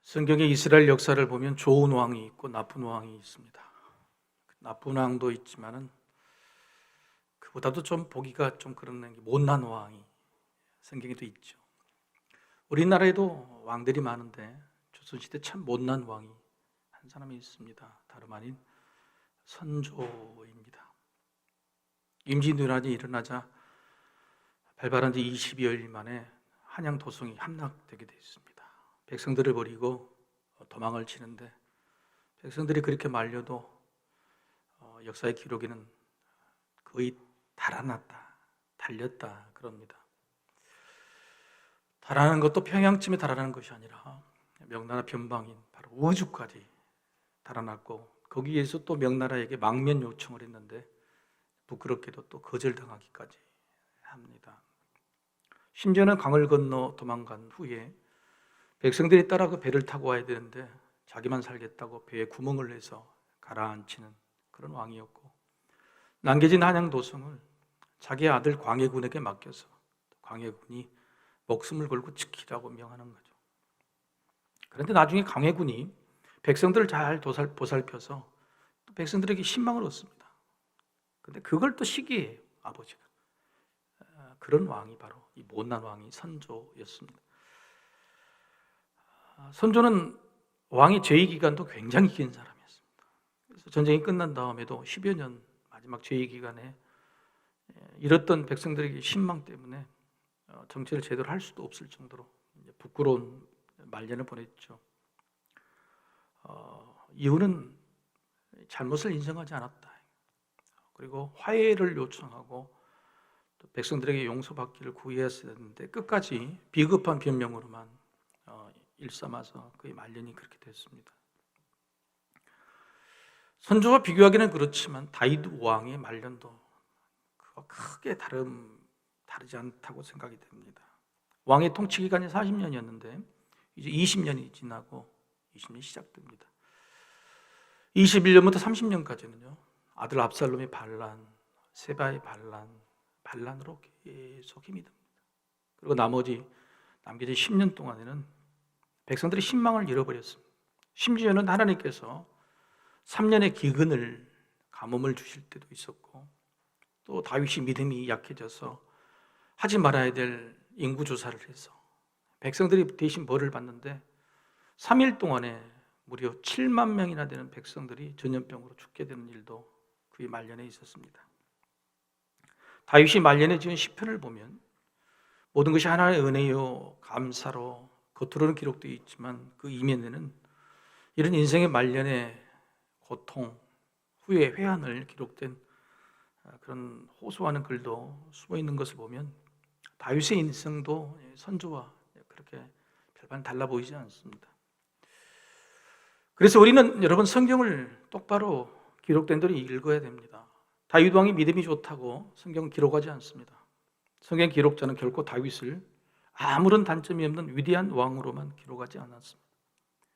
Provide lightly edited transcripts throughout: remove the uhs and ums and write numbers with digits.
성경의 이스라엘 역사를 보면 좋은 왕이 있고 나쁜 왕이 있습니다. 나쁜 왕도 있지만은 그보다도 좀 보기가 좀 그런 게 못난 왕이 성경에도 있죠. 우리나라에도 왕들이 많은데 조선시대 참 못난 왕이 한 사람이 있습니다. 다름 아닌 선조입니다. 임진왜란이 일어나자 발발한 지 20여일 만에 한양 도성이 함락되게 되었습니다. 백성들을 버리고 도망을 치는데 백성들이 그렇게 말려도 역사의 기록에는 거의 달아났다, 달렸다 그럽니다. 달아나는 것도 평양쯤에 달아나는 것이 아니라 명나라 변방인 바로 우주까지 달아났고 거기에서 또 명나라에게 망면 요청을 했는데 부끄럽게도 또 거절당하기까지 합니다. 심지어는 강을 건너 도망간 후에 백성들이 따라 그 배를 타고 와야 되는데 자기만 살겠다고 배에 구멍을 내서 가라앉히는 그런 왕이었고, 남겨진 한양 도성을 자기 아들 광해군에게 맡겨서 광해군이 목숨을 걸고 지키라고 명하는 거죠. 그런데 나중에 광해군이 백성들을 잘 보살펴서 또 백성들에게 신망을 얻습니다. 그런데 그걸 또 시기해요, 아버지가. 그런 왕이 바로 이 못난 왕이 선조였습니다. 선조는 왕의 재위 기간도 굉장히 긴 사람이었습니다. 그래서 전쟁이 끝난 다음에도 10여 년 마지막 재위 기간에 잃었던 백성들에게 신망 때문에 정치를 제대로 할 수도 없을 정도로 부끄러운 말년을 보냈죠. 이유는 잘못을 인정하지 않았다. 그리고 화해를 요청하고 또 백성들에게 용서받기를 구했어야 했는데 끝까지 비겁한 변명으로만 일삼아서 그의 말년이 그렇게 됐습니다. 선조와 비교하기는 그렇지만 다윗 왕의 말년도 그와 크게 다르지 않다고 생각이 됩니다. 왕의 통치 기간이 40년이었는데 이제 20년이 지나고 20년이 시작됩니다. 21년부터 30년까지는요 아들 압살롬의 반란, 세바의 반란으로 계속 힘이 듭니다. 그리고 남겨진 10년 동안에는 백성들이 신망을 잃어버렸습니다. 심지어는 하나님께서 3년의 기근을 가뭄을 주실 때도 있었고, 또 다윗이 믿음이 약해져서 하지 말아야 될 인구조사를 해서 백성들이 대신 벌을 받는데 3일 동안에 무려 7만 명이나 되는 백성들이 전염병으로 죽게 되는 일도 그의 말년에 있었습니다. 다윗이 말년에 지은 시편을 보면 모든 것이 하나님의 은혜요 감사로 겉으로는 기록되어 있지만 그 이면에는 이런 인생의 말년의 고통, 후회, 회한을 기록된 그런 호소하는 글도 숨어 있는 것을 보면 다윗의 인생도 선조와 그렇게 별반 달라 보이지 않습니다. 그래서 우리는 여러분 성경을 똑바로 기록된 대로 읽어야 됩니다. 다윗 왕이 믿음이 좋다고 성경은 기록하지 않습니다. 성경 기록자는 결코 다윗을 아무런 단점이 없는 위대한 왕으로만 기록하지 않았습니다.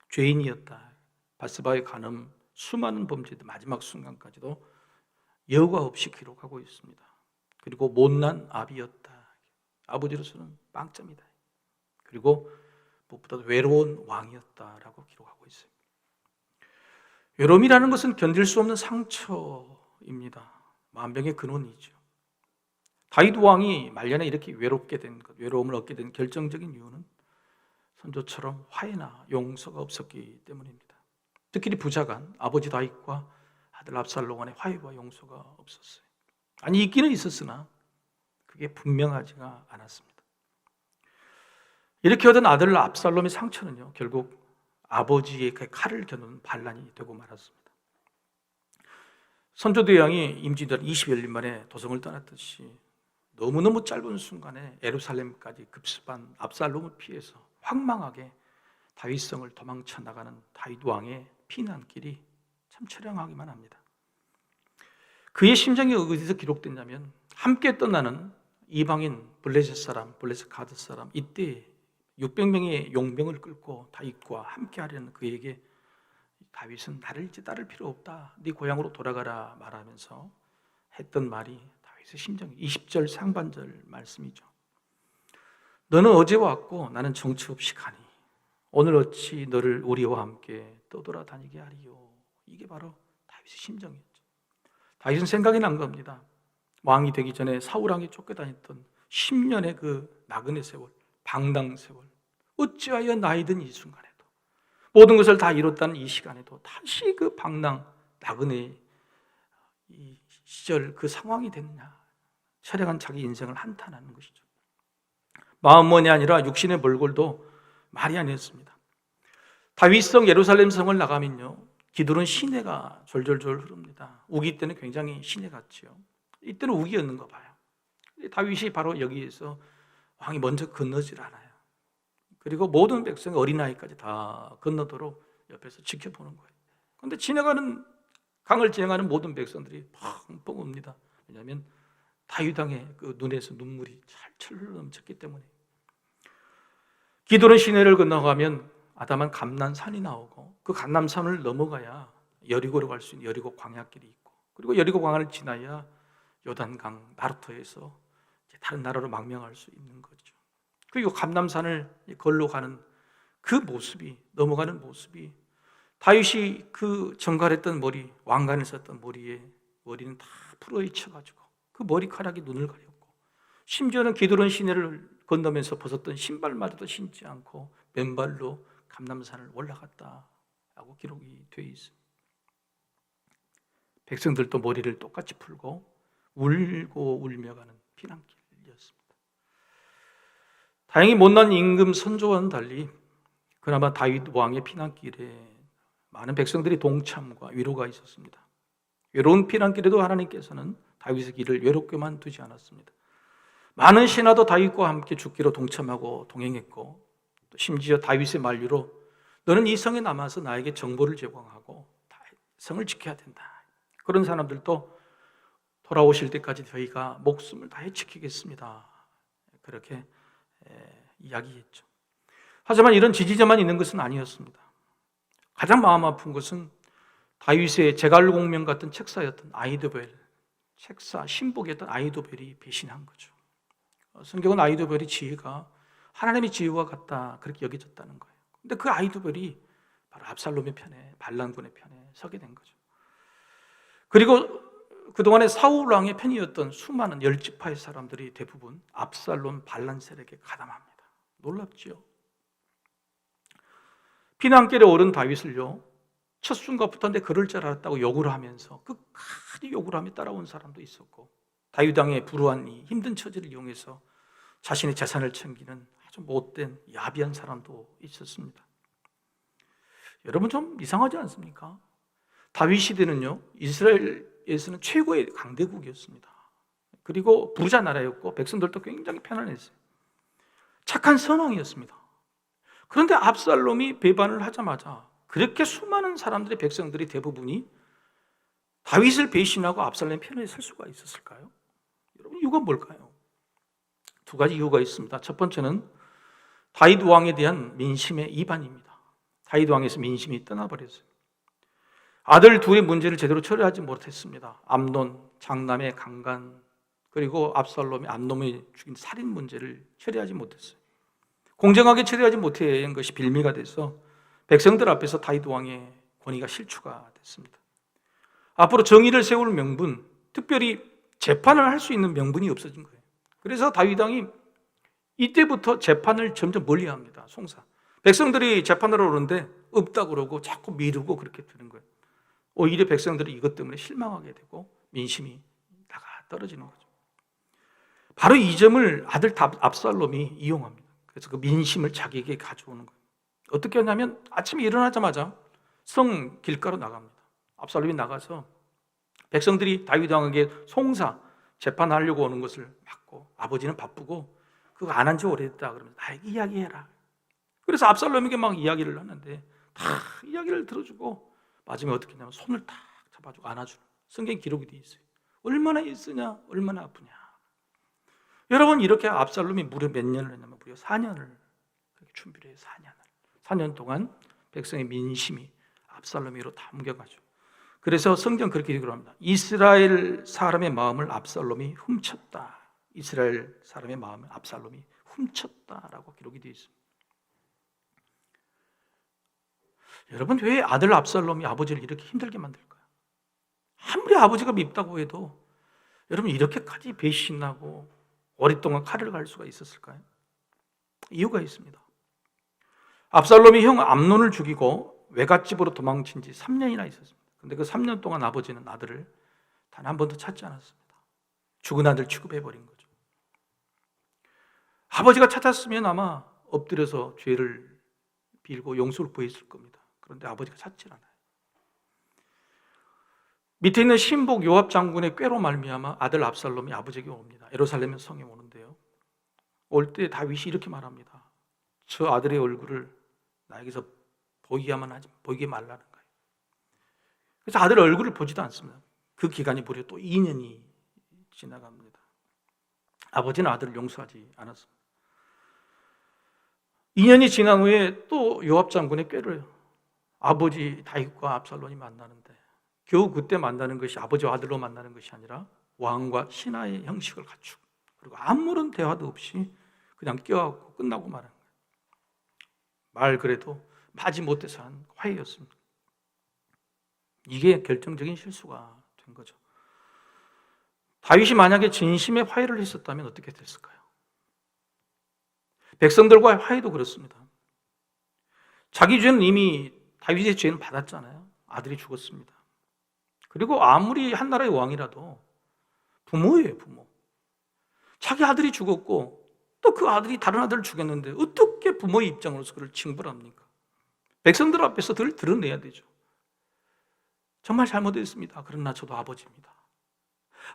죄인이었다, 바스바의 간음, 수많은 범죄들 마지막 순간까지도 여과 없이 기록하고 있습니다. 그리고 못난 아비였다, 아버지로서는 빵점이다. 그리고 무엇보다도 외로운 왕이었다라고 기록하고 있어요. 외로움이라는 것은 견딜 수 없는 상처입니다. 만병의 근원이죠. 다윗 왕이 말년에 이렇게 외로움을 얻게 된 결정적인 이유는 선조처럼 화해나 용서가 없었기 때문입니다. 특히 부자간 아버지 다윗과 아들 압살롬 간의 화해와 용서가 없었어요. 아니 있기는 있었으나 그게 분명하지가 않았습니다. 이렇게 얻은 아들 압살롬의 상처는요 결국 아버지의 그 칼을 겨누는 반란이 되고 말았습니다. 선조대왕이 임진왜란 20여일 만에 도성을 떠났듯이 너무너무 짧은 순간에 예루살렘까지 급습한 압살롬을 피해서 황망하게 다윗성을 도망쳐 나가는 다윗 왕의 피난길이 참 처량하기만 합니다. 그의 심정이 어디서 기록됐냐면 함께 떠나는 이방인 블레셋 가드 사람 이때 600명의 용병을 끌고 다윗과 함께 하려는 그에게 다윗은 나를 이제 따를 필요 없다, 네 고향으로 돌아가라 말하면서 했던 말이 다윗의 심정이 20절 상반절 말씀이죠. 너는 어제 왔고 나는 정처 없이 가니 오늘 어찌 너를 우리와 함께 떠돌아다니게 하리요. 이게 바로 다윗의 심정이었죠. 다윗은 생각이 난 겁니다. 왕이 되기 전에 사울왕이 쫓겨다녔던 10년의 그 나그네 세월, 방당 세월, 어찌하여 나이 든 이 순간에도 모든 것을 다 이뤘다는 이 시간에도 다시 그 방랑 나그네 이 시절 그 상황이 됐냐, 처량한 자기 인생을 한탄하는 것이죠. 마음만이 아니라 육신의 몰골도 말이 아니었습니다. 다윗성 예루살렘 성을 나가면요, 기드론 시내가 졸졸졸 흐릅니다. 우기 때는 굉장히 시내 같지요. 이때는 우기였는가 봐요. 다윗이 바로 여기에서 왕이 먼저 건너질 않아요. 그리고 모든 백성이 어린아이까지 다 건너도록 옆에서 지켜보는 거예요. 그런데 강을 지나가는 모든 백성들이 펑펑 웁니다. 왜냐하면 다윗 왕의 그 눈에서 눈물이 철철 흘러넘쳤기 때문에. 기드론 시내를 건너가면 아담한 감난산이 나오고, 그 감난산을 넘어가야 여리고로 갈 수 있는 여리고 광야길이 있고, 그리고 여리고 광야를 지나야 요단강 나루터에서 다른 나라로 망명할 수 있는 거죠. 그리고 감남산을 걸로 가는 그 모습이, 넘어가는 모습이, 다윗이 그 정갈했던 머리, 왕관을 썼던 머리는 다 풀어헤쳐가지고 그 머리카락이 눈을 가렸고, 심지어는 기드론 시내를 건너면서 벗었던 신발마저도 신지 않고 맨발로 감남산을 올라갔다라고 기록이 되어 있습니다. 백성들도 머리를 똑같이 풀고 울고 울며 가는 피난길이었습니다. 다행히 못난 임금 선조와는 달리 그나마 다윗 왕의 피난길에 많은 백성들이 동참과 위로가 있었습니다. 외로운 피난길에도 하나님께서는 다윗의 길을 외롭게만 두지 않았습니다. 많은 신하도 다윗과 함께 죽기로 동참하고 동행했고, 또 심지어 다윗의 만류로 너는 이 성에 남아서 나에게 정보를 제공하고 성을 지켜야 된다. 그런 사람들도 돌아오실 때까지 저희가 목숨을 다해 지키겠습니다. 그렇게 이야기했죠. 하지만 이런 지지자만 있는 것은 아니었습니다. 가장 마음 아픈 것은 다윗의 제갈공명 같은 책사였던 아히도벨, 책사, 신복이었던 아히도벨이 배신한 거죠. 성경은 아히도벨의 지혜가 하나님의 지혜와 같다 그렇게 여겨졌다는 거예요. 근데 그 아히도벨이 바로 압살롬의 편에, 반란군의 편에 서게 된 거죠. 그리고 그동안에 사울 왕의 편이었던 수많은 열지파의 사람들이 대부분 압살롬 반란 세력에 가담합니다. 놀랍지요? 피난길에 오른 다윗을요, 첫 순간부터 내 그럴 줄 알았다고 욕을 하면서 끝까지 욕을 하며 따라온 사람도 있었고, 다윗 왕의 불우한 이 힘든 처지를 이용해서 자신의 재산을 챙기는 아주 못된 야비한 사람도 있었습니다. 여러분 좀 이상하지 않습니까? 다윗 시대는요, 이스라엘에서는 최고의 강대국이었습니다. 그리고 부자 나라였고 백성들도 굉장히 편안했어요. 착한 선왕이었습니다. 그런데 압살롬이 배반을 하자마자 그렇게 수많은 사람들의 백성들이 대부분이 다윗을 배신하고 압살롬의 편에 설 수가 있었을까요? 여러분, 이유가 뭘까요? 두 가지 이유가 있습니다. 첫 번째는 다윗 왕에 대한 민심의 이반입니다. 다윗 왕에서 민심이 떠나버렸어요. 아들 둘의 문제를 제대로 처리하지 못했습니다. 암논, 장남의 강간, 그리고 압살롬이 암논이 죽인 살인 문제를 처리하지 못했어요. 공정하게 처리하지 못한 것이 빌미가 돼서 백성들 앞에서 다윗 왕의 권위가 실추가 됐습니다. 앞으로 정의를 세울 명분, 특별히 재판을 할 수 있는 명분이 없어진 거예요. 그래서 다윗 왕이 이때부터 재판을 점점 멀리합니다. 송사. 백성들이 재판하러 오는데 없다고 그러고 자꾸 미루고 그렇게 되는 거예요. 오히려 백성들이 이것 때문에 실망하게 되고 민심이 나가 떨어지는 거죠. 바로 이 점을 아들 압살롬이 이용합니다. 그래서 그 민심을 자기에게 가져오는 거예요. 어떻게 하냐면 아침에 일어나자마자 성 길가로 나갑니다. 압살롬이 나가서 백성들이 다윗 왕에게 송사 재판하려고 오는 것을 막고, 아버지는 바쁘고 그거 안 한 지 오래됐다 그러면 나에게 이야기해라. 그래서 압살롬에게 막 이야기를 하는데 다 이야기를 들어주고 마지막에 어떻게 했냐면 손을 탁 잡아주고 안아주는, 성경 기록이 되어 있어요. 얼마나 있으냐, 얼마나 아프냐. 여러분, 이렇게 압살롬이 무려 몇 년을 했냐면 무려 4년을 준비를 해요. 4년 동안 백성의 민심이 압살롬으로 다 옮겨가죠. 그래서 성경 그렇게 기록을 합니다. 이스라엘 사람의 마음을 압살롬이 훔쳤다. 이스라엘 사람의 마음을 압살롬이 훔쳤다라고 기록이 되어 있습니다. 여러분, 왜 아들 압살롬이 아버지를 이렇게 힘들게 만들까요? 아무리 아버지가 밉다고 해도 여러분, 이렇게까지 배신하고 오랫동안 칼을 갈 수가 있었을까요? 이유가 있습니다. 압살롬이 형 암논을 죽이고 외갓집으로 도망친 지 3년이나 있었습니다. 그런데 그 3년 동안 아버지는 아들을 단 한 번도 찾지 않았습니다. 죽은 아들 취급해버린 거죠. 아버지가 찾았으면 아마 엎드려서 죄를 빌고 용서를 구했을 겁니다. 그런데 아버지가 찾질 않아요. 밑에 있는 신복 요압 장군의 꾀로 말미암아 아들 압살롬이 아버지에게 옵니다. 예루살렘 성에 오는데요. 올 때 다윗이 이렇게 말합니다. 저 아들의 얼굴을 나에게서 보이게 말라는 거예요. 그래서 아들 얼굴을 보지도 않습니다. 그 기간이 무려 또 2년이 지나갑니다. 아버지는 아들을 용서하지 않았습니다. 2년이 지난 후에 또 요압 장군의 꾀를 아버지 다윗과 압살롬이 만나는데 겨우 그때 만나는 것이 아버지와 아들로 만나는 것이 아니라 왕과 신하의 형식을 갖추고 그리고 아무런 대화도 없이 그냥 껴안고 끝나고 말하는 거예요. 말 그래도 마지 못해서 한 화해였습니다. 이게 결정적인 실수가 된 거죠. 다윗이 만약에 진심의 화해를 했었다면 어떻게 됐을까요? 백성들과의 화해도 그렇습니다. 자기 죄는 이미 다윗의 죄는 받았잖아요. 아들이 죽었습니다. 그리고 아무리 한 나라의 왕이라도 부모예요, 부모. 자기 아들이 죽었고 또 그 아들이 다른 아들을 죽였는데 어떻게 부모의 입장으로서 그를 징벌합니까? 백성들 앞에서 드러내야 되죠. 정말 잘못했습니다. 그러나 저도 아버지입니다.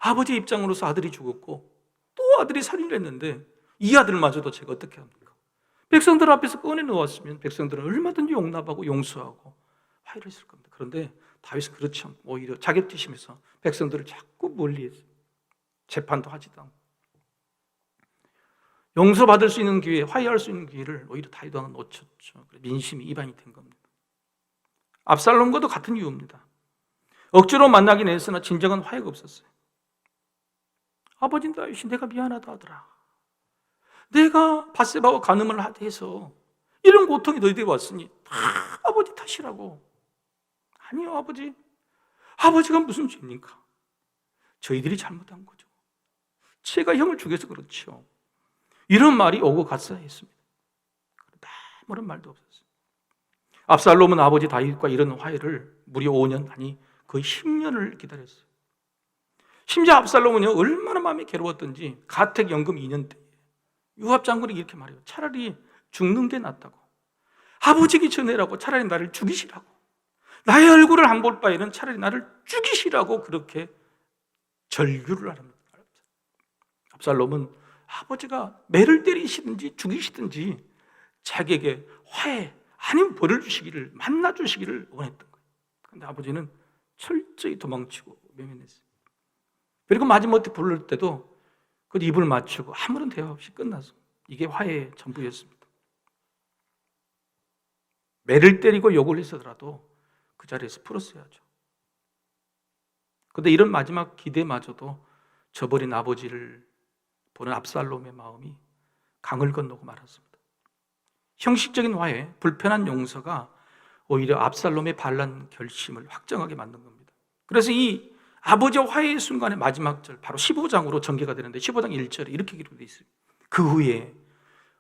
아버지 입장으로서 아들이 죽었고 또 아들이 살인을 했는데 이 아들마저도 제가 어떻게 합니까? 백성들 앞에서 꺼내놓았으면 백성들은 얼마든지 용납하고 용서하고 화해를 했을 겁니다. 그런데 다윗은 그렇지 않고 오히려 자격지심에서 백성들을 자꾸 멀리했어요. 재판도 하지도 않고 용서받을 수 있는 기회, 화해할 수 있는 기회를 오히려 다윗 왕은 놓쳤죠. 민심이 이반이 된 겁니다. 압살롬과도 같은 이유입니다. 억지로 만나긴 했으나 진정한 화해가 없었어요. 아버지 다윗이 내가 미안하다 하더라. 내가 밧세바와 간음을 해서 이런 고통이 너희들이 왔으니 다 아버지 탓이라고. 아니요, 아버지. 아버지가 무슨 죄입니까? 저희들이 잘못한 거죠. 제가 형을 죽여서 그렇죠. 이런 말이 오고 갔어야 했습니다. 아무런 말도 없었어요. 압살롬은 아버지 다윗과 이런 화해를 무려 5년, 아니 거의 10년을 기다렸어요. 심지어 압살롬은요, 얼마나 마음이 괴로웠던지 가택연금 2년 때 요압 장군이 이렇게 말해요. 차라리 죽는 게 낫다고. 아버지기 전에라고 차라리 나를 죽이시라고. 나의 얼굴을 안 볼 바에는 차라리 나를 죽이시라고 그렇게 절규를 합니다. 압살롬은 아버지가 매를 때리시든지 죽이시든지 자기에게 화해 아니면 벌을 주시기를, 만나 주시기를 원했던 거예요. 그런데 아버지는 철저히 도망치고 외면했어요. 그리고 마지못해 부를 때도 그 입을 맞추고 아무런 대화 없이 끝났어. 이게 화해의 전부였습니다. 매를 때리고 욕을 했더라도 그 자리에서 풀었어야죠. 그런데 이런 마지막 기대마저도 저버린 아버지를 보는 압살롬의 마음이 강을 건너고 말았습니다. 형식적인 화해, 불편한 용서가 오히려 압살롬의 반란 결심을 확정하게 만든 겁니다. 그래서 이 아버지와 화해의 순간의 마지막 절, 바로 15장으로 전개가 되는데 15장 1절에 이렇게 기록되어 있어요. 그 후에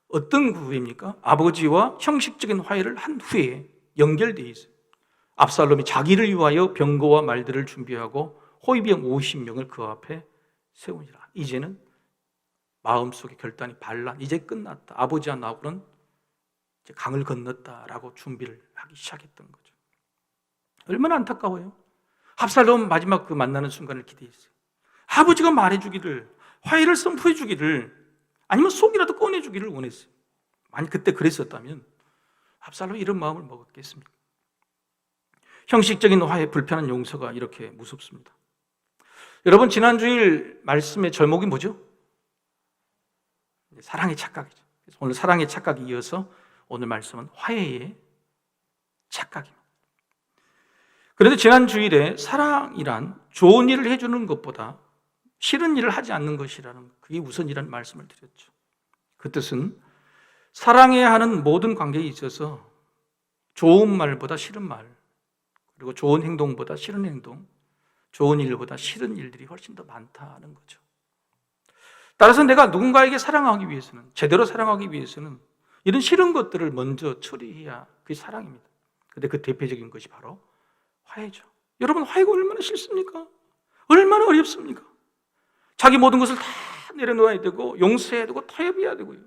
어떤 그 후에입니까? 아버지와 형식적인 화해를 한 후에 연결되어 있어요. 압살롬이 자기를 위하여 병거와 말들을 준비하고 호위병 50명을 그 앞에 세우니라. 이제는 마음속의 결단이 반란, 이제 끝났다. 아버지와 나하고는 이제 강을 건넜다라고 준비를 하기 시작했던 거죠. 얼마나 안타까워요. 압살롬 마지막 그 만나는 순간을 기대했어요. 아버지가 말해주기를, 화해를 선포해주기를, 아니면 속이라도 꺼내주기를 원했어요. 만약 그때 그랬었다면 압살롬이 이런 마음을 먹었겠습니까? 형식적인 화해, 불편한 용서가 이렇게 무섭습니다. 여러분, 지난 주일 말씀의 제목이 뭐죠? 사랑의 착각이죠. 그래서 오늘 사랑의 착각이 이어서 오늘 말씀은 화해의 착각입니다. 그런데 지난 주일에 사랑이란 좋은 일을 해주는 것보다 싫은 일을 하지 않는 것이라는, 그게 우선이라는 말씀을 드렸죠. 그 뜻은 사랑해야 하는 모든 관계에 있어서 좋은 말보다 싫은 말, 그리고 좋은 행동보다 싫은 행동, 좋은 일보다 싫은 일들이 훨씬 더 많다는 거죠. 따라서 내가 누군가에게 사랑하기 위해서는, 제대로 사랑하기 위해서는 이런 싫은 것들을 먼저 처리해야 그게 사랑입니다. 근데 그 대표적인 것이 바로 화해죠. 여러분, 화해가 얼마나 싫습니까? 얼마나 어렵습니까? 자기 모든 것을 다 내려놓아야 되고 용서해야 되고 타협해야 되고요.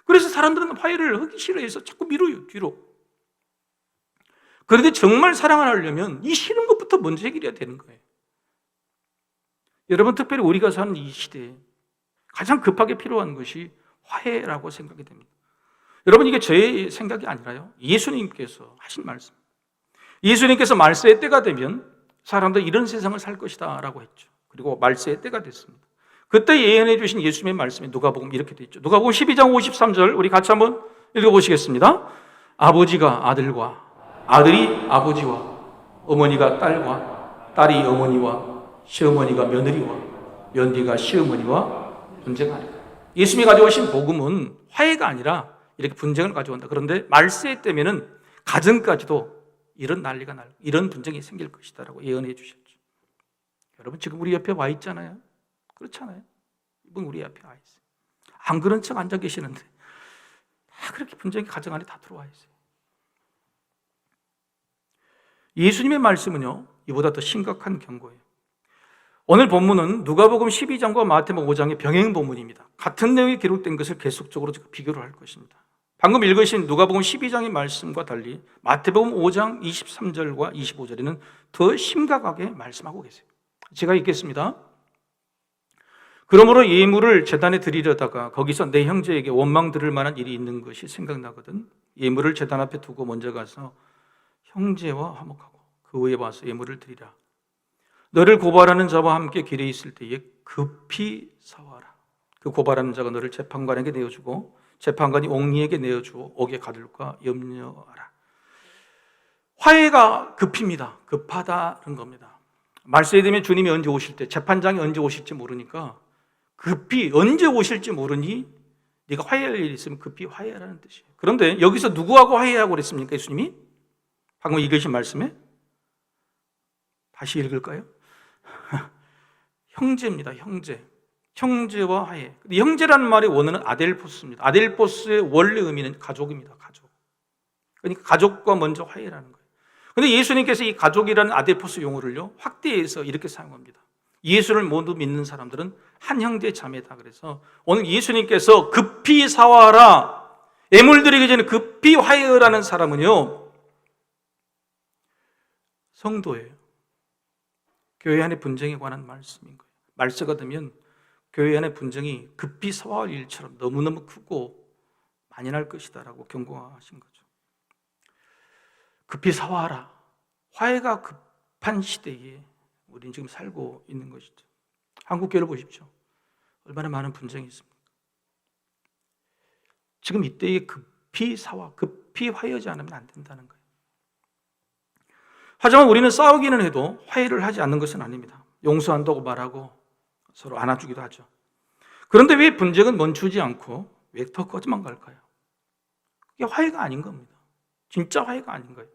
그래서 사람들은 화해를 하기 싫어해서 자꾸 미뤄요, 뒤로. 그런데 정말 사랑을 하려면 이 싫은 것부터 먼저 해결해야 되는 거예요. 여러분, 특별히 우리가 사는 이 시대에 가장 급하게 필요한 것이 화해라고 생각이 됩니다. 여러분, 이게 제 생각이 아니라요, 예수님께서 하신 말씀. 예수님께서 말세의 때가 되면 사람들 이런 세상을 살 것이다 라고 했죠. 그리고 말세의 때가 됐습니다. 그때 예언해 주신 예수님의 말씀에 누가복음 이렇게 돼 있죠. 누가복음 12장 53절 우리 같이 한번 읽어보시겠습니다. 아버지가 아들과, 아들이 아버지와, 어머니가 딸과, 딸이 어머니와, 시어머니가 며느리와, 며느리가 시어머니와 분쟁하리라. 예수님이 가져오신 복음은 화해가 아니라 이렇게 분쟁을 가져온다. 그런데 말세의 때면은 가정까지도 이런 난리가 날, 이런 분쟁이 생길 것이다라고 예언해 주셨죠. 여러분, 지금 우리 옆에 와 있잖아요. 그렇잖아요. 이분 우리 옆에 와 있어요. 안 그런 척 앉아 계시는데 다 그렇게 분쟁이 가정 안에 다 들어와 있어요. 예수님의 말씀은요, 이보다 더 심각한 경고예요. 오늘 본문은 누가복음 12장과 마태복음 5장의 병행 본문입니다. 같은 내용이 기록된 것을 계속적으로 비교를 할 것입니다. 방금 읽으신 누가복음 12장의 말씀과 달리 마태복음 5장 23절과 25절에는 더 심각하게 말씀하고 계세요. 제가 읽겠습니다. 그러므로 예물을 제단에 드리려다가 거기서 내 형제에게 원망 들을 만한 일이 있는 것이 생각나거든 예물을 제단 앞에 두고 먼저 가서 형제와 화목하고 그 후에 와서 예물을 드리라. 너를 고발하는 자와 함께 길에 있을 때에 급히 사와라. 그 고발하는 자가 너를 재판관에게 내어주고 재판관이 옥리에게 내어주어 옥에 가둘까 염려하라. 화해가 급입니다. 급하다는 겁니다. 말세에 되면 주님이 언제 오실 때, 재판장이 언제 오실지 모르니까 급히 언제 오실지 모르니 네가 화해할 일이 있으면 급히 화해하라는 뜻이에요. 그런데 여기서 누구하고 화해하고 그랬습니까? 예수님이? 방금 읽으신 말씀에? 다시 읽을까요? 형제입니다. 형제. 형제와 화해. 형제라는 말의 원어는 아델포스입니다. 아델포스의 원래 의미는 가족입니다. 가족. 그러니까 가족과 먼저 화해라는 거예요. 그런데 예수님께서 이 가족이라는 아델포스 용어를요, 확대해서 이렇게 사용합니다. 예수를 모두 믿는 사람들은 한 형제 자매다. 그래서 오늘 예수님께서 급히 사와라, 예물 드리기 전에 급히 화해하라는 사람은요, 성도예요. 교회 안의 분쟁에 관한 말씀인 거예요. 말세가 되면 교회 안의 분쟁이 급히 사와할 일처럼 너무너무 크고 많이 날 것이다라고 경고하신 거죠. 급히 사와라. 화해가 급한 시대에 우리는 지금 살고 있는 것이죠. 한국 교회를 보십시오. 얼마나 많은 분쟁이 있습니까? 지금 이때에 급히 사와, 급히 화해하지 않으면 안 된다는 거예요. 하지만 우리는 싸우기는 해도 화해를 하지 않는 것은 아닙니다. 용서한다고 말하고 서로 안아주기도 하죠. 그런데 왜 분쟁은 멈추지 않고 왜 더 커져만 갈까요? 그게 화해가 아닌 겁니다. 진짜 화해가 아닌 거예요.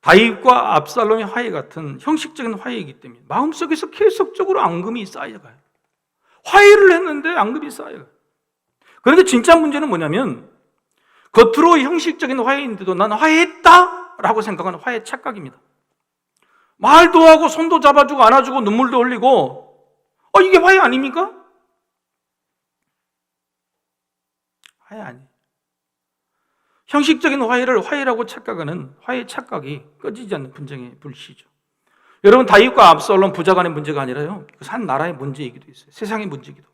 다윗과 압살롬의 화해 같은 형식적인 화해이기 때문에 마음속에서 계속적으로 앙금이 쌓여가요. 화해를 했는데 앙금이 쌓여가요. 그런데 진짜 문제는 뭐냐면 겉으로 형식적인 화해인데도 나는 화해했다 라고 생각하는 화해 착각입니다. 말도 하고 손도 잡아주고 안아주고 눈물도 흘리고 이게 화해 아닙니까? 화해 아니에요. 형식적인 화해를 화해라고 착각하는 화해 착각이 꺼지지 않는 분쟁의 불씨죠. 여러분, 다윗과 압살롬 부자 간의 문제가 아니라요, 한 나라의 문제이기도 있어요. 세상의 문제이기도.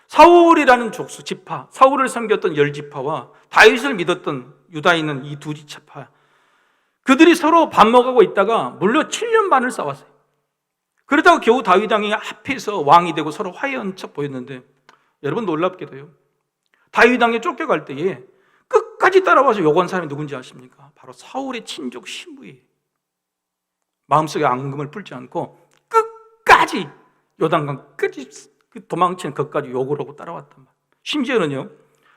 사울이라는 족수 지파, 사울을 섬겼던 열 지파와 다윗을 믿었던 유다에 있는 이 두 지파, 그들이 서로 밥 먹고 있다가 물려 7년 반을 싸웠어요. 그러다가 겨우 다윗 왕이 합해서 왕이 되고 서로 화해한 척 보였는데, 여러분 놀랍게도요, 다윗 왕이 쫓겨갈 때에 끝까지 따라와서 욕한 사람이 누군지 아십니까? 바로 사울의 친족 신부예요. 마음속에 앙금을 풀지 않고 끝까지 요단강 끝까지 도망치는 것까지 욕을 하고 따라왔단 말이에요. 심지어는요,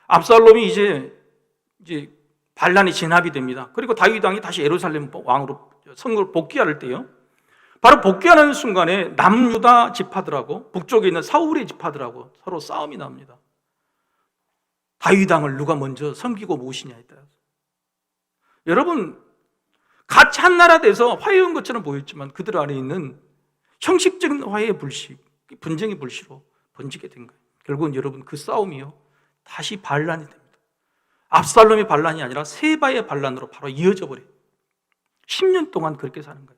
압살롬이 이제 반란이 진압이 됩니다. 그리고 다윗 왕이 다시 예루살렘 왕으로 성을 복귀할 때요, 바로 복귀하는 순간에 남유다 지파들하고 북쪽에 있는 사울의 지파들하고 서로 싸움이 납니다. 다윗 왕을 누가 먼저 섬기고 모시냐에 따라서. 여러분, 같이 한 나라 돼서 화해한 것처럼 보였지만 그들 안에 있는 형식적인 화해의 불씨, 분쟁의 불씨로 번지게 된 거예요. 결국은 여러분, 그 싸움이요, 다시 반란이 됩니다. 압살롬의 반란이 아니라 세바의 반란으로 바로 이어져 버려요. 10년 동안 그렇게 사는 거예요.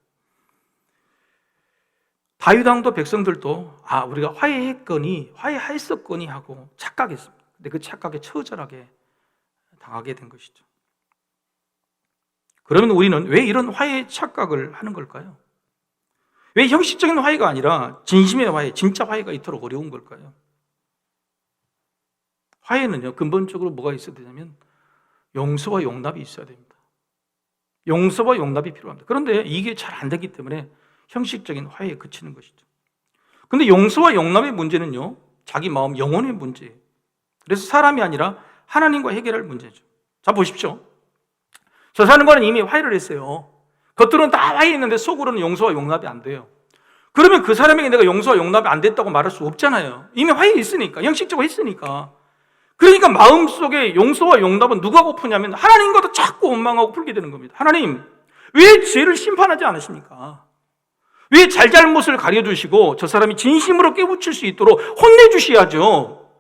다윗 왕도 백성들도 우리가 화해했었거니 하고 착각했습니다. 근데 그 착각에 처절하게 당하게 된 것이죠. 그러면 우리는 왜 이런 화해의 착각을 하는 걸까요? 왜 형식적인 화해가 아니라 진심의 화해, 진짜 화해가 이토록 어려운 걸까요? 화해는요, 근본적으로 뭐가 있어야 되냐면 용서와 용납이 있어야 됩니다. 용서와 용납이 필요합니다. 그런데 이게 잘 안 되기 때문에 형식적인 화해에 그치는 것이죠. 그런데 용서와 용납의 문제는요, 자기 마음, 영혼의 문제예요. 그래서 사람이 아니라 하나님과 해결할 문제죠. 자, 보십시오. 저 사람과는 이미 화해를 했어요. 겉으로는 다 화해했는데 속으로는 용서와 용납이 안 돼요. 그러면 그 사람에게 내가 용서와 용납이 안 됐다고 말할 수 없잖아요. 이미 화해했으니까, 형식적으로 했으니까. 그러니까 마음속에 용서와 용납은 누가 고프냐면 하나님과도 자꾸 원망하고 풀게 되는 겁니다. 하나님, 왜 죄를 심판하지 않으십니까? 왜 잘잘못을 가려주시고 저 사람이 진심으로 깨우칠 수 있도록 혼내주셔야죠.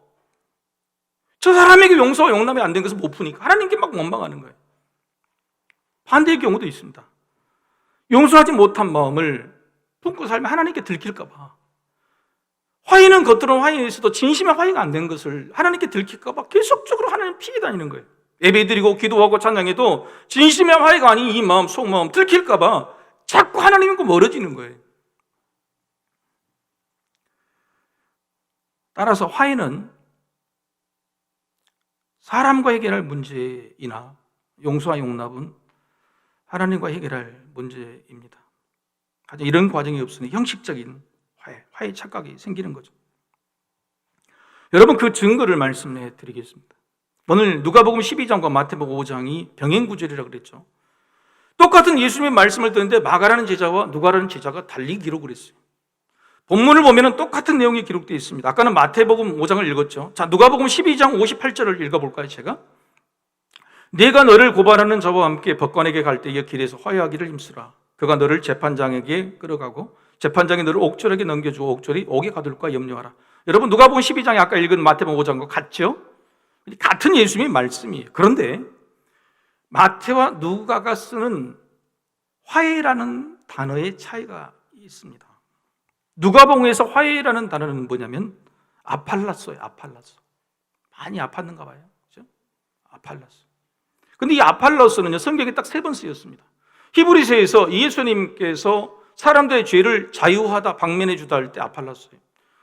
저 사람에게 용서와 용납이 안 된 것을 못 푸니까 하나님께 막 원망하는 거예요. 반대의 경우도 있습니다. 용서하지 못한 마음을 품고 살면 하나님께 들킬까 봐. 화해는 겉으로는 화해에서도 진심의 화해가 안 된 것을 하나님께 들킬까 봐 계속적으로 하나님 피해 다니는 거예요. 예배드리고 기도하고 찬양해도 진심의 화해가 아닌 이 마음, 속마음 들킬까 봐 자꾸 하나님과 멀어지는 거예요. 따라서 화해는 사람과 해결할 문제이나 용서와 용납은 하나님과 해결할 문제입니다. 하지만 이런 과정이 없으니 형식적인 화해 착각이 생기는 거죠. 여러분, 그 증거를 말씀해 드리겠습니다. 오늘 누가복음 12장과 마태복음 5장이 병행구절이라고 그랬죠. 똑같은 예수님의 말씀을 듣는데 마가라는 제자와 누가라는 제자가 달리 기록을 했어요. 본문을 보면 똑같은 내용이 기록되어 있습니다. 아까는 마태복음 5장을 읽었죠. 자, 누가복음 12장 58절을 읽어볼까요, 제가? 네가 너를 고발하는 자와 함께 법관에게 갈 때에 길에서 화해하기를 힘쓰라. 그가 너를 재판장에게 끌어가고 재판장이 너를 옥졸에게 넘겨주고 옥졸이 옥에 가둘까 염려하라. 여러분, 누가복음 12장이 아까 읽은 마태복음 5장과 같죠? 같은 예수님의 말씀이에요. 그런데 마태와 누가가 쓰는 화해라는 단어의 차이가 있습니다. 누가복음에서 화해라는 단어는 뭐냐면 아팔라소예요. 아팔라소. 많이 아팠는가 봐요. 그렇죠? 아팔라소. 근데 이 아팔라소는요, 성경에 딱 3번 쓰였습니다. 히브리서에서 예수님께서 사람들의 죄를 자유하다, 방면해 주다 할 때 아팔라소예요.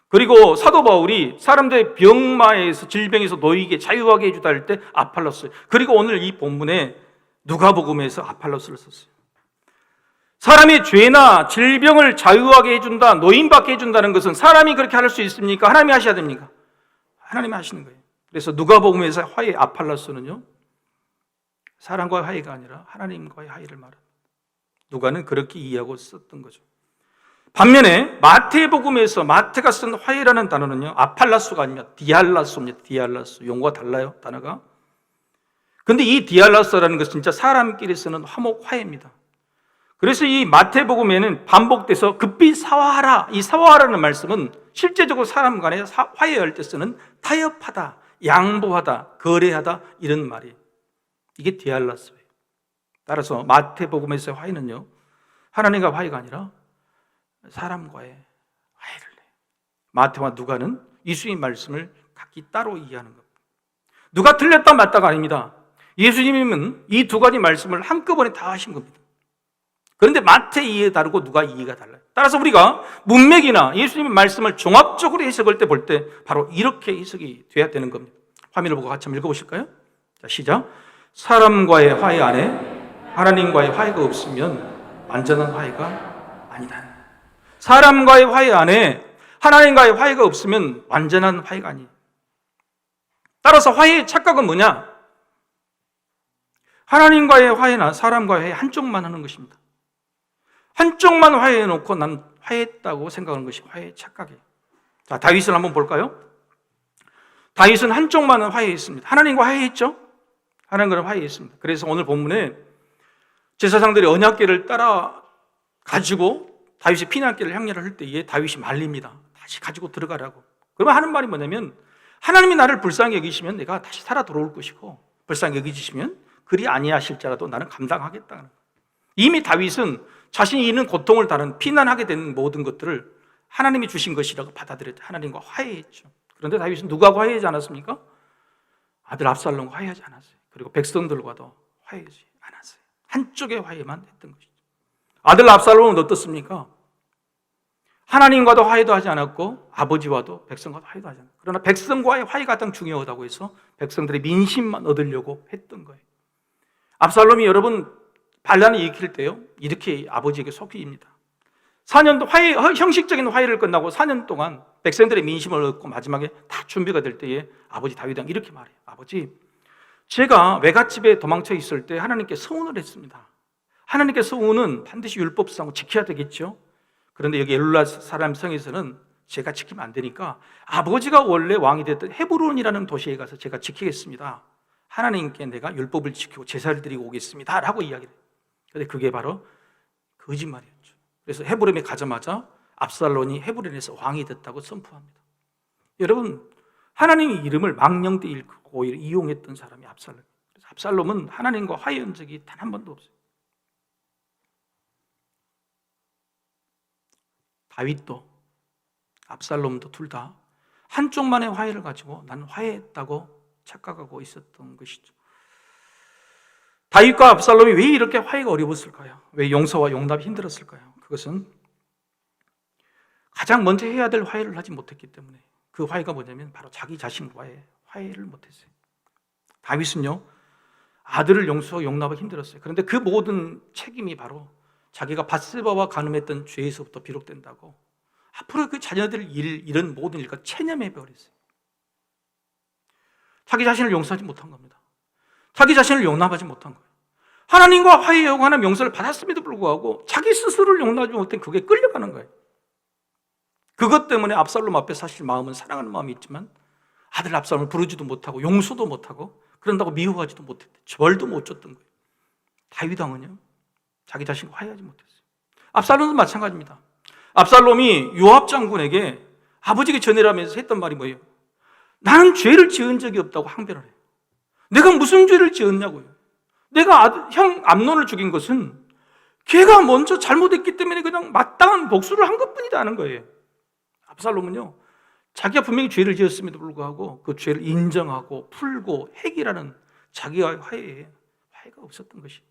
그리고 사도 바울이 사람들의 병마에서, 질병에서 놓이게 자유하게 해주다 할 때 아팔라소예요. 그리고 오늘 이 본문에 누가복음에서 아팔라소를 썼어요. 사람의 죄나 질병을 자유하게 해준다, 노임받게 해준다는 것은 사람이 그렇게 할 수 있습니까? 하나님이 하셔야 됩니까? 하나님이 하시는 거예요. 그래서 누가복음에서 화해 아팔라소는요, 사람과의 화해가 아니라 하나님과의 화해를 말합니다. 누가는 그렇게 이해하고 썼던 거죠. 반면에 마태복음에서 마태가 쓴 화해라는 단어는요, 아팔라소가 아니라 디알라소입니다. 디알라소. 용어가 달라요, 단어가. 근데 이 디알라소라는 것은 진짜 사람끼리 쓰는 화목 화해입니다. 그래서 이 마태복음에는 반복돼서 급히 사화하라, 이 사화하라는 말씀은 실제적으로 사람 간에 화해할 때 쓰는 타협하다, 양보하다, 거래하다, 이런 말이에요. 이게 디알라소예요. 따라서 마태복음에서의 화해는요, 하나님과 화해가 아니라 사람과의 화해를 해요. 마태와 누가는 예수님의 말씀을 각기 따로 이해하는 겁니다. 누가 틀렸다 맞다가 아닙니다. 예수님은 이 두 가지 말씀을 한꺼번에 다 하신 겁니다. 그런데 마태 이해 다르고 누가 이해가 달라요. 따라서 우리가 문맥이나 예수님의 말씀을 종합적으로 해석할 때 볼 때 바로 이렇게 해석이 돼야 되는 겁니다. 화면을 보고 같이 한번 읽어보실까요? 자, 시작. 사람과의 화해 안에 하나님과의 화해가 없으면 완전한 화해가 아니다. 사람과의 화해 안에 하나님과의 화해가 없으면 완전한 화해가 아니에요. 따라서 화해의 착각은 뭐냐? 하나님과의 화해나 사람과의 화해 한쪽만 하는 것입니다. 한쪽만 화해해놓고 난 화해했다고 생각하는 것이 화해의 착각이에요. 자, 다윗을 한번 볼까요? 다윗은 한쪽만 화해했습니다. 하나님과 화해했죠? 하나님과 화해했습니다. 그래서 오늘 본문에 제사장들이 언약궤를 따라 가지고 다윗이 피난길을 향렬을 할 때에 다윗이 말립니다. 다시 가지고 들어가라고. 그러면 하는 말이 뭐냐면 하나님이 나를 불쌍히 여기시면 내가 다시 살아 돌아올 것이고 불쌍히 여기시면 그리 아니하실지라도 나는 감당하겠다는 거예요. 이미 다윗은 자신이 있는 고통을 다룬 피난하게 된 모든 것들을 하나님이 주신 것이라고 받아들였죠. 하나님과 화해했죠. 그런데 다윗은 누구하고 화해하지 않았습니까? 아들 압살롬과 화해하지 않았어요. 그리고 백성들과도 화해하지 않았어요. 한쪽의 화해만 했던 것이죠. 아들 압살롬은 어떻습니까? 하나님과도 화해도 하지 않았고 아버지와도 백성과도 화해도 하지 않았어요. 그러나 백성과의 화해가 가장 중요하다고 해서 백성들의 민심만 얻으려고 했던 거예요. 압살롬이 여러분 반란을 일으킬 때요, 이렇게 아버지에게 속입니다. 4년 화해, 형식적인 화해를 끝나고 4년 동안 백성들의 민심을 얻고 마지막에 다 준비가 될 때에 아버지 다윗은 이렇게 말해요. 아버지, 제가 외갓집에 도망쳐 있을 때 하나님께 서운을 했습니다. 하나님께 서운은 반드시 율법상 지켜야 되겠죠. 그런데 여기 엘룰라 사람 성에서는 제가 지키면 안 되니까 아버지가 원래 왕이 됐던 헤브론이라는 도시에 가서 제가 지키겠습니다. 하나님께 내가 율법을 지키고 제사를 드리고 오겠습니다 라고 이야기를 해요. 그런데 그게 바로 거짓말이었죠. 그래서 헤브론에 가자마자 압살롬이 헤브론에서 왕이 됐다고 선포합니다. 여러분, 하나님의 이름을 망령되이 읽고 이용했던 사람이 압살롬. 그래서 압살롬은 하나님과 화해한 적이 단 한 번도 없어요. 다윗도 압살롬도 둘 다 한쪽만의 화해를 가지고 난 화해했다고 착각하고 있었던 것이죠. 다윗과 압살롬이 왜 이렇게 화해가 어려웠을까요? 왜 용서와 용납이 힘들었을까요? 그것은 가장 먼저 해야 될 화해를 하지 못했기 때문에. 그 화해가 뭐냐면 바로 자기 자신과의 화해를 못했어요. 다윗은요, 아들을 용서와 용납하기 힘들었어요. 그런데 그 모든 책임이 바로 자기가 밧세바와 간음했던 죄에서부터 비롯된다고 앞으로 그 자녀들 이런 모든 일과 체념해 버렸어요. 자기 자신을 용서하지 못한 겁니다. 자기 자신을 용납하지 못한 거예요. 하나님과 화해하고 하나님 용서를 받았음에도 불구하고 자기 스스로를 용납하지 못한 그게 끌려가는 거예요. 그것 때문에 압살롬 앞에 사실 마음은 사랑하는 마음이 있지만 아들 압살롬을 부르지도 못하고 용서도 못하고 그런다고 미워하지도 못했대. 절도 못 줬던 거예요. 다윗 왕은요, 자기 자신과 화해하지 못했어요. 압살롬도 마찬가지입니다. 압살롬이 요압 장군에게 아버지에게 전해라면서 했던 말이 뭐예요? 나는 죄를 지은 적이 없다고 항변을 해요. 내가 무슨 죄를 지었냐고요. 내가 형 암논을 죽인 것은 걔가 먼저 잘못했기 때문에 그냥 마땅한 복수를 한 것뿐이다 하는 거예요. 압살롬은요, 자기가 분명히 죄를 지었음에도 불구하고 그 죄를 인정하고 풀고 해결하는 자기와의 화해가 없었던 것이에요.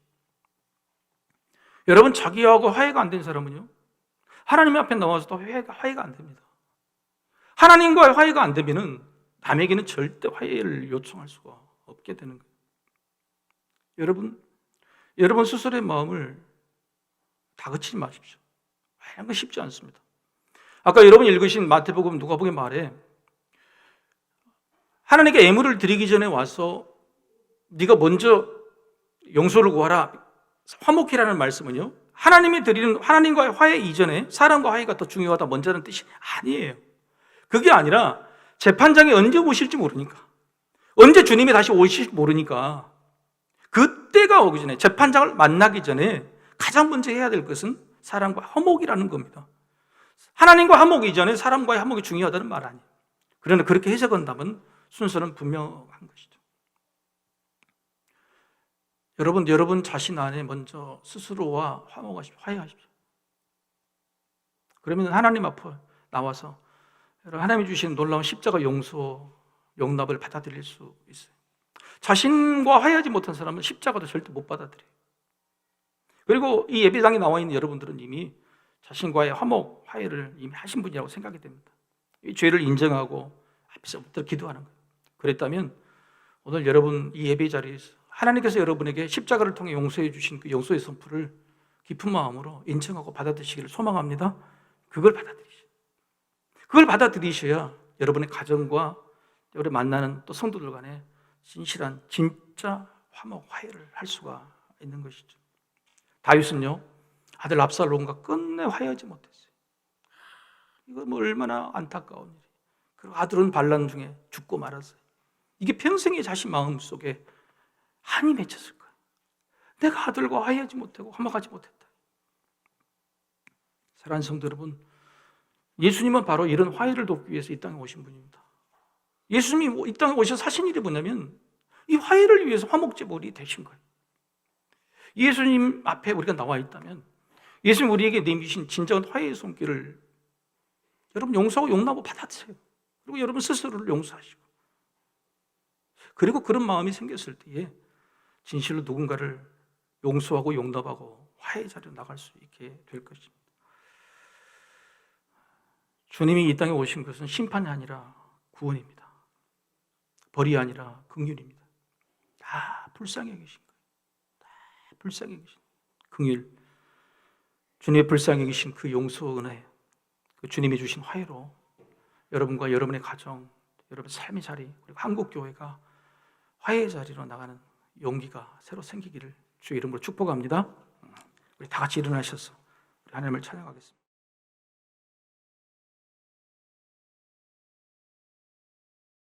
여러분, 자기하고 화해가 안 된 사람은요, 하나님 앞에 나와서도 화해가 안 됩니다. 하나님과의 화해가 안 되면은 남에게는 절대 화해를 요청할 수가 없게 되는 거예요. 여러분 스스로의 마음을 다그치지 마십시오. 화해하는 건 쉽지 않습니다. 아까 여러분이 읽으신 마태복음 누가복음 말에 하나님께 예물을 드리기 전에 와서 네가 먼저 용서를 구하라, 화목히라는 말씀은요, 하나님이 드리는 하나님과의 화해 이전에 사람과 화해가 더 중요하다 먼저라는 뜻이 아니에요. 그게 아니라 재판장이 언제 오실지 모르니까, 언제 주님이 다시 오실지 모르니까 그때가 오기 전에, 재판장을 만나기 전에 가장 먼저 해야 될 것은 사람과 화목이라는 겁니다. 하나님과 화목 이전에 사람과의 화목이 중요하다는 말 아니에요. 그러나 그렇게 해석한다면 순서는 분명한 것이죠. 여러분 자신 안에 먼저 스스로와 화해하십시오. 그러면 하나님 앞에 나와서 하나님이 주신 놀라운 십자가 용서, 용납을 받아들일 수 있어요. 자신과 화해하지 못한 사람은 십자가도 절대 못 받아들여요. 그리고 이 예배당에 나와 있는 여러분들은 이미 자신과의 화목, 화해를 이미 하신 분이라고 생각이 됩니다. 이 죄를 인정하고 앞에서부터 기도하는 거예요. 그랬다면 오늘 여러분 이 예배 자리에서 하나님께서 여러분에게 십자가를 통해 용서해 주신 그 용서의 선포를 깊은 마음으로 인정하고 받아들이시기를 소망합니다. 그걸 받아들이셔야 여러분의 가정과 여러분 만나는 또 성도들 간에 진실한 진짜 화목 화해를 할 수가 있는 것이죠. 다윗은요, 아들 압살롬과 끝내 화해하지 못했어요. 이거 뭐 얼마나 안타까운 일이에요. 그리고 아들은 반란 중에 죽고 말았어요. 이게 평생에 자신 마음속에 한이 맺혔을 거예요. 내가 아들과 화해하지 못하고 화목하지 못했다. 사랑하는 성도 여러분, 예수님은 바로 이런 화해를 돕기 위해서 이 땅에 오신 분입니다. 예수님이 이 땅에 오셔서 하신 일이 뭐냐면 이 화해를 위해서 화목제물이 되신 거예요. 예수님 앞에 우리가 나와 있다면 예수님 우리에게 내미신 진정한 화해의 손길을 여러분 용서하고 용납하고 받아주세요. 그리고 여러분 스스로를 용서하시고, 그리고 그런 마음이 생겼을 때에 진실로 누군가를 용서하고 용납하고 화해의 자리로 나갈 수 있게 될 것입니다. 주님이 이 땅에 오신 것은 심판이 아니라 구원입니다. 벌이 아니라 긍휼입니다. 다 불쌍히 계신 거예요. 다 불쌍히 계신 긍휼, 주님의 불쌍히 계신 그 용서 은혜, 그 주님이 주신 화해로 여러분과 여러분의 가정, 여러분 삶의 자리, 그리고 한국 교회가 화해의 자리로 나가는 용기가 새로 생기기를 주의 이름으로 축복합니다. 우리 다 같이 일어나셔서 우리 하나님을 찬양하겠습니다.